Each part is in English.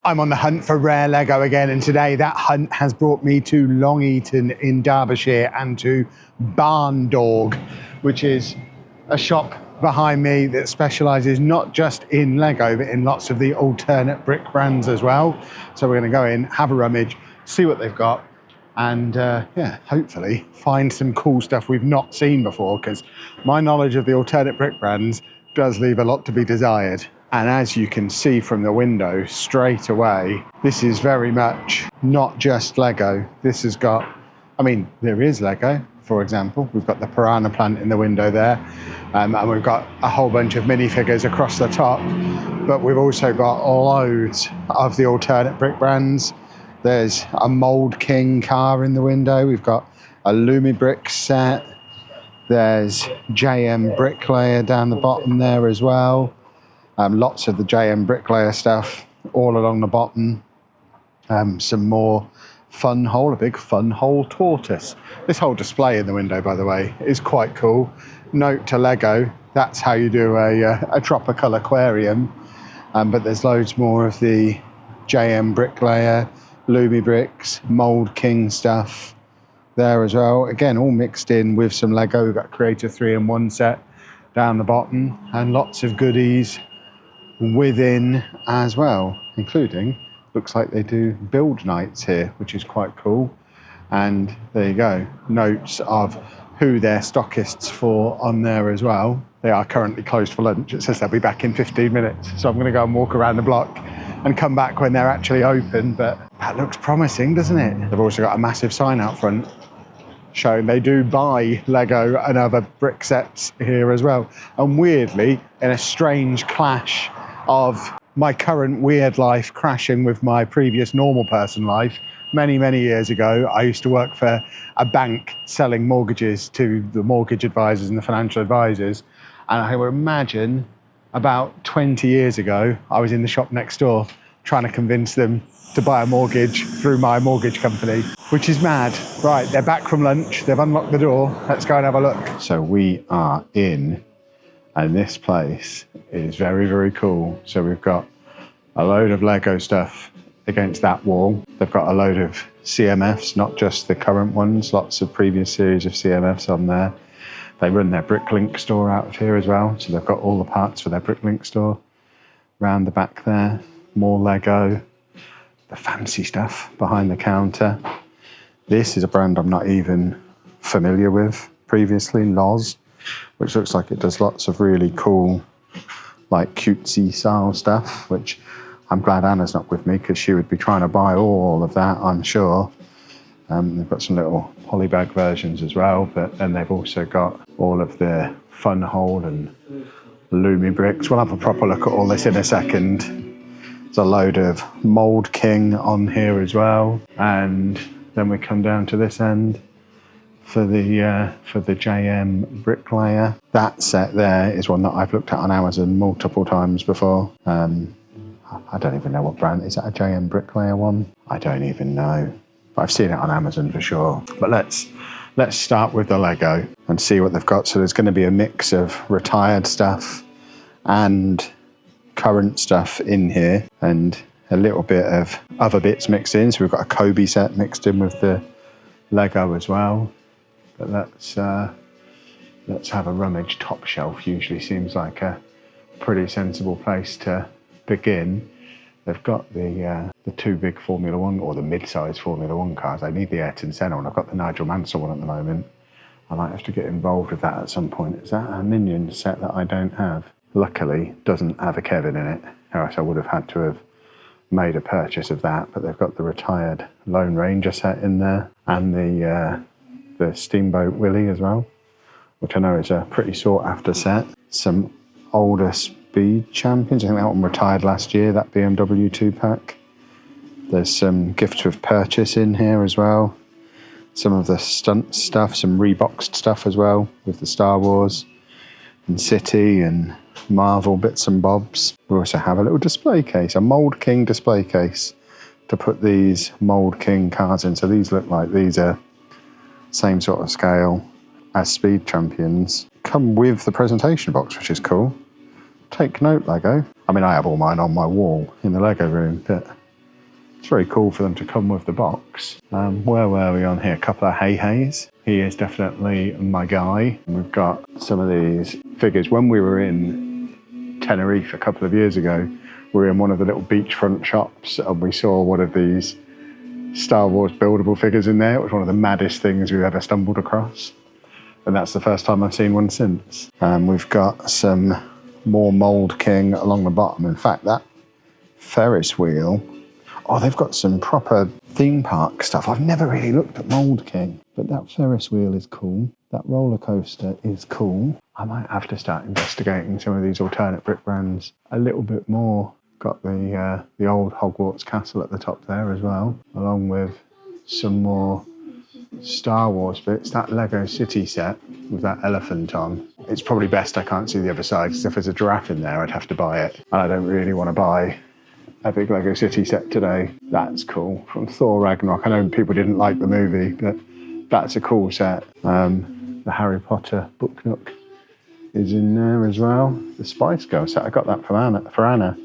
I'm on the hunt for rare Lego again, and today that hunt has brought me to Long Eaton in Derbyshire and to Barndawg, which is a shop behind me that specialises not just in Lego but in lots of the alternate brick brands as well. So we're going to go in, have a rummage, see what they've got, and yeah, hopefully find some cool stuff we've not seen before, because my knowledge of the alternate brick brands does leave a lot to be desired. And as you can see from the window straight away, this is very much not just Lego. This has got, I mean, there is Lego, for example. We've got the piranha plant in the window there, and we've got a whole bunch of minifigures across the top, but we've also got loads of the alternate brick brands. There's a Mould King car in the window. We've got a Lumibricks set. There's JMBricklayer down the bottom there as well. Lots of the JMBricklayer stuff all along the bottom. Some more fun hole, a big fun hole tortoise. This whole display in the window, by the way, is quite cool. Note to Lego, that's how you do a tropical aquarium. But there's loads more of the JMBricklayer, Lumibricks, Mould King stuff there as well. Again, all mixed in with some Lego. We've got Creator 3-in-1 set down the bottom, and lots of goodies within as well, including, looks like they do build nights here, which is quite cool. And there you go, notes of who they're stockists for on there as well. They are currently closed for lunch. It says they'll be back in 15 minutes. So I'm going to go and walk around the block and come back when they're actually open. But that looks promising, doesn't it? They've also got a massive sign out front showing they do buy Lego and other brick sets here as well. And weirdly, in a strange clash of my current weird life crashing with my previous normal person life, many years ago, I used to work for a bank selling mortgages to the mortgage advisors and the financial advisors. And I would imagine about 20 years ago, I was in the shop next door trying to convince them to buy a mortgage through my mortgage company, which is mad. Right, they're back from lunch. They've unlocked the door. Let's go and have a look. So we are in, and this place is very cool. So we've got a load of Lego stuff against that wall. They've got a load of CMFs, not just the current ones, lots of previous series of CMFs on there. They run their Bricklink store out of here as well. So they've got all the parts for their Bricklink store. Round the back there, more Lego, the fancy stuff behind the counter. This is a brand I'm not even familiar with previously, Loz, which looks like it does lots of really cool, like cutesy style stuff, which I'm glad Anna's not with me, because she would be trying to buy all of that, I'm sure. They've got some little polybag versions as well, but then they've also got all of the fun hole and Lumibricks. We'll have a proper look at all this in a second. There's a load of Mould King on here as well, and then we come down to this end for the JMBricklayer. That set there is one that I've looked at on Amazon multiple times before. I don't even know what brand. Is that a JMBricklayer one? I don't even know. But I've seen it on Amazon for sure. But let's start with the Lego and see what they've got. So there's going to be a mix of retired stuff and current stuff in here, and a little bit of other bits mixed in. So we've got a Kobe set mixed in with the Lego as well. But let's have a rummage. Top shelf usually seems like a pretty sensible place to begin. They've got the two big Formula One, or the mid-size Formula One cars. I need the Ayrton Senna one. I've got the Nigel Mansell one at the moment. I might have to get involved with that at some point. Is that a Minion set that I don't have? Luckily, doesn't have a Kevin in it, or else I would have had to have made a purchase of that. But they've got the retired Lone Ranger set in there, and the Steamboat Willie as well, which I know is a pretty sought after set. Some older Speed Champions. I think that one retired last year, that BMW 2-pack. There's some gifts with purchase in here as well. Some of the stunt stuff, some reboxed stuff as well, with the Star Wars and City and Marvel bits and bobs. We also have a little display case, a Mould King display case to put these Mould King cars in. So these look like these are same sort of scale as Speed Champions. Come with the presentation box, which is cool. Take note, Lego. I mean, I have all mine on my wall in the Lego room, but very cool for them to come with the box. Where were we on here? A couple of Hey-Heys. He is definitely my guy. We've got some of these figures. When we were in Tenerife a couple of years ago, we were in one of the little beachfront shops and we saw one of these Star Wars buildable figures in there. It was one of the maddest things we've ever stumbled across. And that's the first time I've seen one since. We've got some more Mould King along the bottom. In fact, that Ferris wheel, oh, they've got some proper theme park stuff. I've never really looked at Mould King, but that Ferris wheel is cool. That roller coaster is cool. I might have to start investigating some of these alternate brick brands a little bit more. Got the old Hogwarts castle at the top there as well, along with some more Star Wars bits. That Lego City set with that elephant on. It's probably best I can't see the other side, because if there's a giraffe in there, I'd have to buy it. And I don't really want to buy a big Lego City set today. That's cool. From Thor Ragnarok. I know people didn't like the movie, but that's a cool set. The Harry Potter book nook is in there as well. The Spice Girl set, I got that for Anna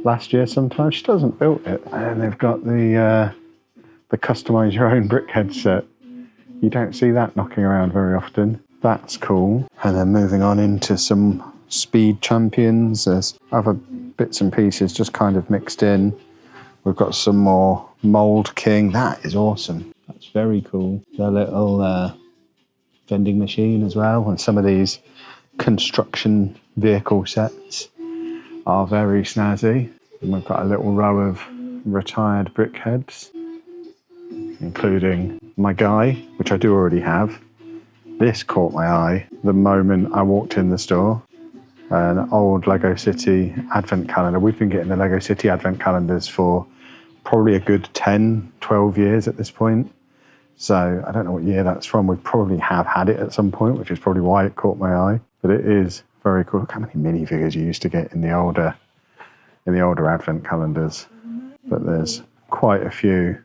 last year sometime. She doesn't build it. And then they've got the customise your own brickhead set. You don't see that knocking around very often. That's cool. And then moving on into some Speed Champions. There's other bits and pieces just kind of mixed in. We've got some more Mould King. That is awesome. That's very cool. The little vending machine as well. And some of these construction vehicle sets are very snazzy. And we've got a little row of retired brickheads, including my guy, which I do already have. This caught my eye the moment I walked in the store. An old Lego City advent calendar. We've been getting the Lego City advent calendars for probably a good 10, 12 years at this point. So I don't know what year that's from. We probably have had it at some point, which is probably why it caught my eye. But it is very cool. Look how many minifigures you used to get in the older advent calendars. But there's quite a few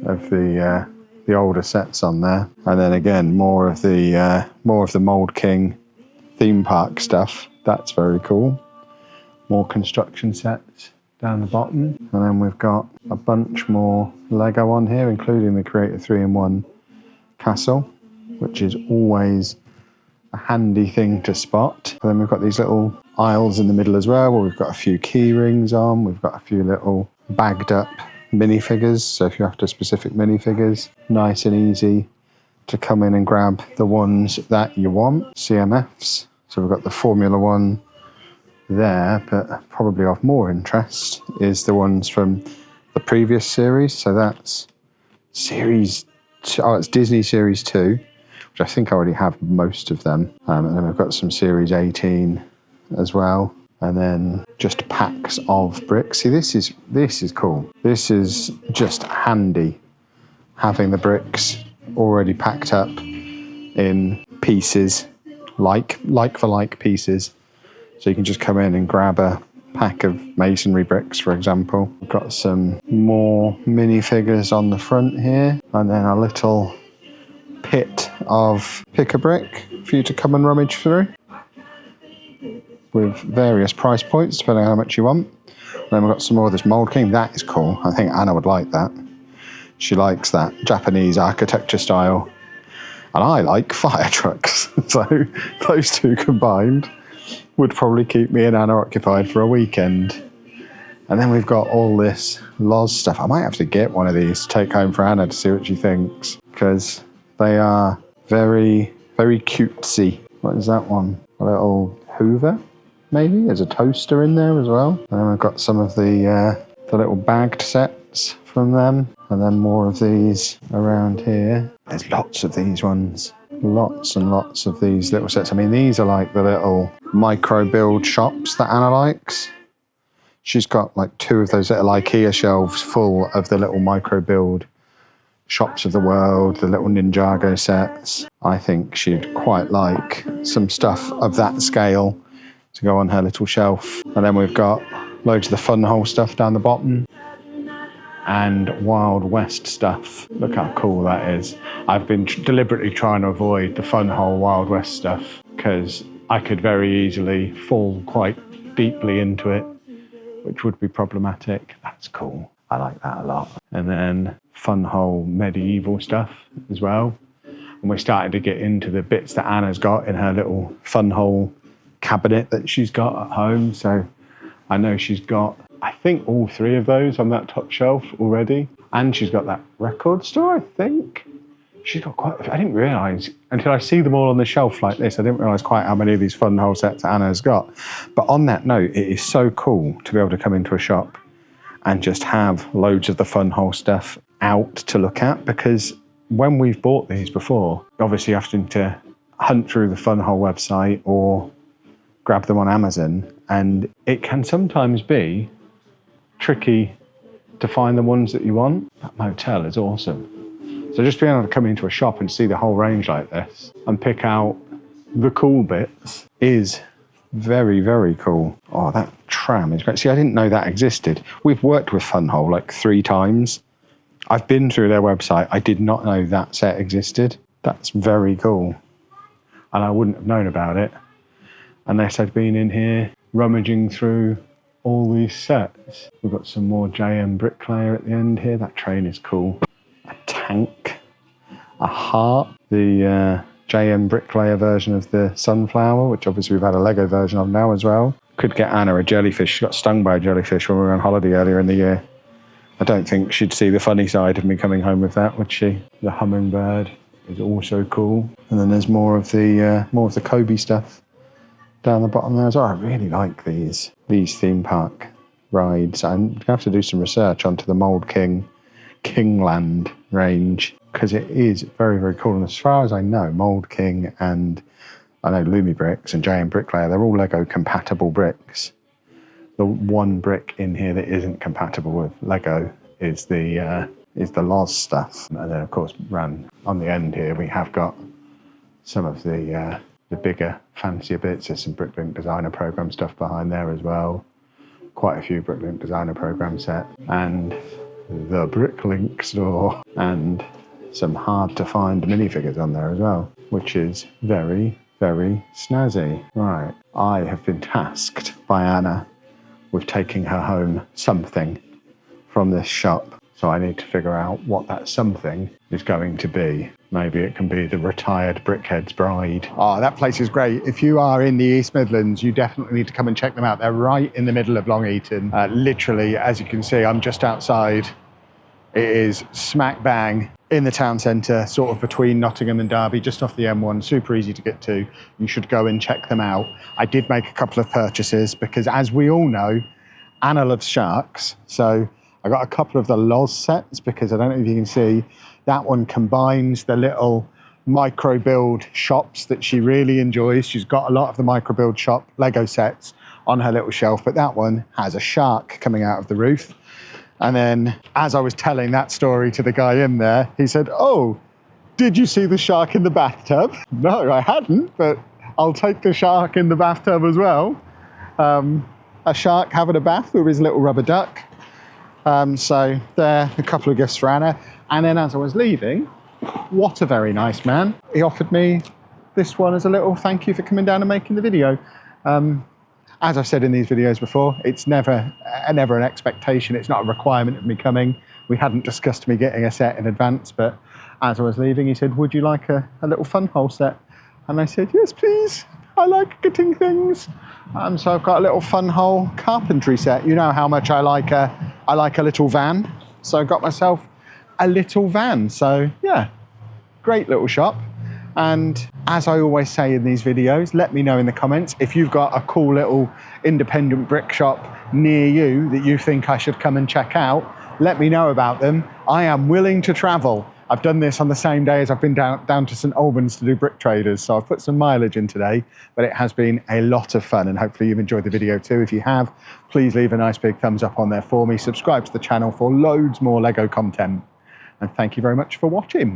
of the older sets on there. And then again, more of the Mould King theme park stuff. That's very cool. More construction sets down the bottom. And then we've got a bunch more Lego on here, including the Creator 3-in-1 castle, which is always a handy thing to spot. And then we've got these little aisles in the middle as well, where we've got a few key rings on. We've got a few little bagged up minifigures. So if you're after specific minifigures, nice and easy to come in and grab the ones that you want. CMFs. So we've got the Formula One there, but probably of more interest is the ones from the previous series. So that's series, it's Disney Series 2, which I think I already have most of them. And then we've got some Series 18 as well. And then just packs of bricks. See, this is cool. This is just handy, having the bricks already packed up in pieces, like for like pieces. So you can just come in and grab a pack of masonry bricks, for example. We've got some more minifigures on the front here, and then a little pit of pick-a-brick for you to come and rummage through, with various price points depending on how much you want. And then we've got some more of this Mould King. That is cool. I think Anna would like that. She likes that Japanese architecture style. And I like fire trucks. So those two combined would probably keep me and Anna occupied for a weekend. And then we've got all this Loz stuff. I might have to get one of these to take home for Anna to see what she thinks, because they are very, very cutesy. What is that one? A little Hoover, maybe? There's a toaster in there as well. And then we've got some of the little bagged sets from them. And then more of these around here. There's lots of these ones. Lots and lots of these little sets. I mean, these are like the little micro build shops that Anna likes. She's got like 2 of those little IKEA shelves full of the little micro build shops of the world, the little Ninjago sets. I think she'd quite like some stuff of that scale to go on her little shelf. And then we've got loads of the fun hole stuff down the bottom. And Wild West stuff. Look how cool that is. I've been deliberately trying to avoid the fun hole Wild West stuff, because I could very easily fall quite deeply into it which would be problematic. That's cool. I like that a lot. And then fun hole medieval stuff as well. And we're starting to get into the bits that Anna's got in her little fun hole cabinet that she's got at home. So I know she's got, I think, all 3 of those on that top shelf already. And she's got that record store, I think. She's got quite, I didn't realise, until I see them all on the shelf like this, I didn't realise quite how many of these fun hole sets Anna's got. But on that note, it is so cool to be able to come into a shop and just have loads of the fun hole stuff out to look at, because when we've bought these before, obviously having to hunt through the fun hole website or grab them on Amazon, and it can sometimes be tricky to find the ones that you want. That motel is awesome. So just being able to come into a shop and see the whole range like this and pick out the cool bits is very, very cool. Oh, that tram is great. See, I didn't know that existed. We've worked with Fun Hole like 3 times. I've been through their website. I did not know that set existed. That's very cool. And I wouldn't have known about it unless I'd been in here rummaging through all these sets. We've got some more JMBricklayer at the end here. That train is cool. A tank, a heart, the JMBricklayer version of the sunflower, which obviously we've had a Lego version of now as well. Could get Anna a jellyfish. She got stung by a jellyfish when we were on holiday earlier in the year. I don't think she'd see the funny side of me coming home with that, would she? The hummingbird is also cool. And then there's more of the Kobe stuff down the bottom there as well. I really like these theme park rides. I'm going to have to do some research onto the Mould King Kingland range, because it is very, very cool. And as far as I know, Mould King and I know Lumibricks and JMBricklayer, they're all Lego compatible bricks. The one brick in here that isn't compatible with Lego is the Loz stuff. And then of course, ran on the end here, we have got some of the bigger, fancier bits. There's some Bricklink Designer Program stuff behind there as well. Quite a few Bricklink Designer Program set, and the Bricklink store, and some hard to find minifigures on there as well, which is very, very snazzy. Right, I have been tasked by Anna with taking her home something from this shop. So I need to figure out what that something is going to be. Maybe it can be the retired Brickhead's bride. Oh, that place is great. If you are in the East Midlands, you definitely need to come and check them out. They're right in the middle of Long Eaton. Literally, as you can see, I'm just outside. It is smack bang in the town centre, sort of between Nottingham and Derby, just off the M1, super easy to get to. You should go and check them out. I did make a couple of purchases because, as we all know, Anna loves sharks. So I got a couple of the Loz sets, because I don't know if you can see, that one combines the little micro build shops that she really enjoys. She's got a lot of the micro build shop Lego sets on her little shelf, but that one has a shark coming out of the roof. And then as I was telling that story to the guy in there, he said, "Oh, did you see the shark in the bathtub?" No, I hadn't, but I'll take the shark in the bathtub as well. A shark having a bath with his little rubber duck. So there, a couple of gifts for Anna. And then as I was leaving, what a very nice man. He offered me this one as a little thank you for coming down and making the video. As I've said in these videos before, it's never an expectation. It's not a requirement of me coming. We hadn't discussed me getting a set in advance, but as I was leaving, he said, "Would you like a little fun hole set?" And I said, "Yes, please. I like getting things." So I've got a little fun hole carpentry set. You know how much I like a little van. So I got myself a little van. So yeah, great little shop. And as I always say in these videos, let me know in the comments if you've got a cool little independent brick shop near you that you think I should come and check out. Let me know about them. I am willing to travel. I've done this on the same day as I've been down to St Albans to do Brick Traders, so I've put some mileage in today, but it has been a lot of fun, and hopefully you've enjoyed the video too. If you have, please leave a nice big thumbs up on there for me. Subscribe to the channel for loads more Lego content, and thank you very much for watching.